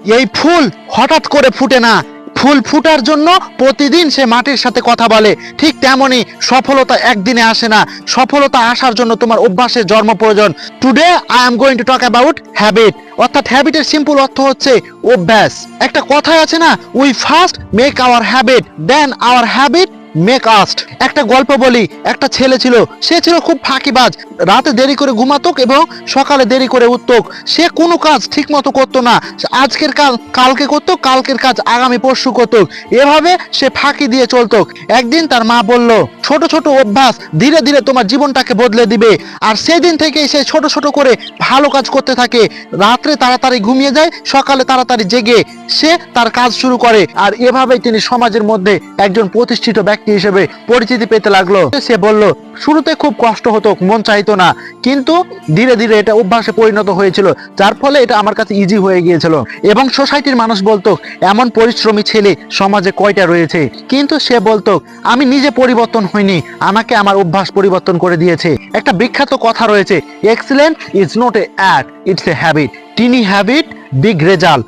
এই ফুল হঠাৎ করে ফুটে না, ফুল ফুটার জন্য প্রতিদিন সে মাটির সাথে কথা বলে। ঠিক তেমনই সফলতা একদিনে আসে না, সফলতা আসার জন্য তোমার অভ্যাসের জন্ম প্রয়োজন। Today I am going to talk about habit, অর্থাৎ হ্যাবিটের সিম্পল অর্থ হচ্ছে অভ্যাস। একটা কথাই আছে না, we first make our habit then our habit make us. একটা গল্প বলি, একটা ছেলে ছিল, সে ছিল খুব ফাঁকিবাজ। রাতে দেরি করে ঘুমাতো এবং সকালে দেরি করে উঠতো। সে কোনো কাজ ঠিক মতো করতো না, আজকের কাজ কালকে করতো, কালকের কাজ আগামী পরশু করতো। এভাবে সে ফাঁকি দিয়ে চলতো। একদিন তার মা বলল, ছোট ছোট অভ্যাস ধীরে ধীরে তোমার জীবনটাকে বদলে দিবে। আর সেদিন থেকেই সে ছোট ছোট করে ভালো কাজ করতে থাকে। রাত্রে তাড়াতাড়ি ঘুমিয়ে যায়, সকালে তাড়াতাড়ি জেগে সে তার কাজ শুরু করে। আর এভাবেই তিনি সমাজের মধ্যে একজন প্রতিষ্ঠিত ব্যক্তি হিসেবে পরিচিতি পেতে লাগলো। সে বলল, শুরুতে খুব কষ্ট হতো, মন চাইতো না, কিন্তু ধীরে ধীরে এটা অভ্যাসে পরিণত হয়েছিল, যার ফলে এটা আমার কাছে ইজি হয়ে গিয়েছিল। এবং সোসাইটির মানুষ বলতো, এমন পরিশ্রমী ছেলে সমাজে কয়টা রয়েছে। কিন্তু সে বলতো, আমি নিজে পরিবর্তন হইনি, আমাকে আমার অভ্যাস পরিবর্তন করে দিয়েছে। একটা বিখ্যাত কথা রয়েছে, excellent is not a act, it's a habit, tiny habit big result.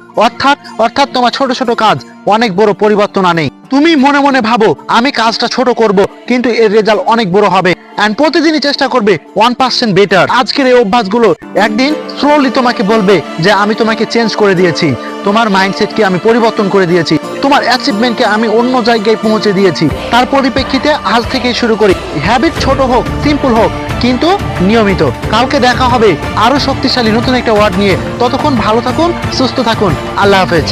অর্থাৎ তোমার ছোট ছোট কাজ অনেক বড় পরিবর্তন আনে। তুমি মনে মনে ভাবো আমি কাজটা ছোট করব, কিন্তু এর রেজাল্ট অনেক বড় হবে। এন্ড প্রতিদিনই চেষ্টা করবে 1% বেটার। আজকের এই অভ্যাসগুলো একদিন স্লোলি তোমাকে বলবে যে আমি তোমাকে চেঞ্জ করে দিয়েছি, তোমার মাইন্ডসেটকে আমি পরিবর্তন করে দিয়েছি, তোমার অ্যাচিভমেন্টকে আমি অন্য জায়গায় পৌঁছে দিয়েছি। তার পরিপ্রেক্ষিতে আজ থেকেই শুরু করি। হ্যাবিট ছোট হোক, সিম্পল হোক, কিন্তু নিয়মিত। কালকে দেখা হবে আরো শক্তিশালী নতুন একটা ওয়ার্ড নিয়ে। ততক্ষণ ভালো থাকুন, সুস্থ থাকুন। আল্লাহ হাফেজ।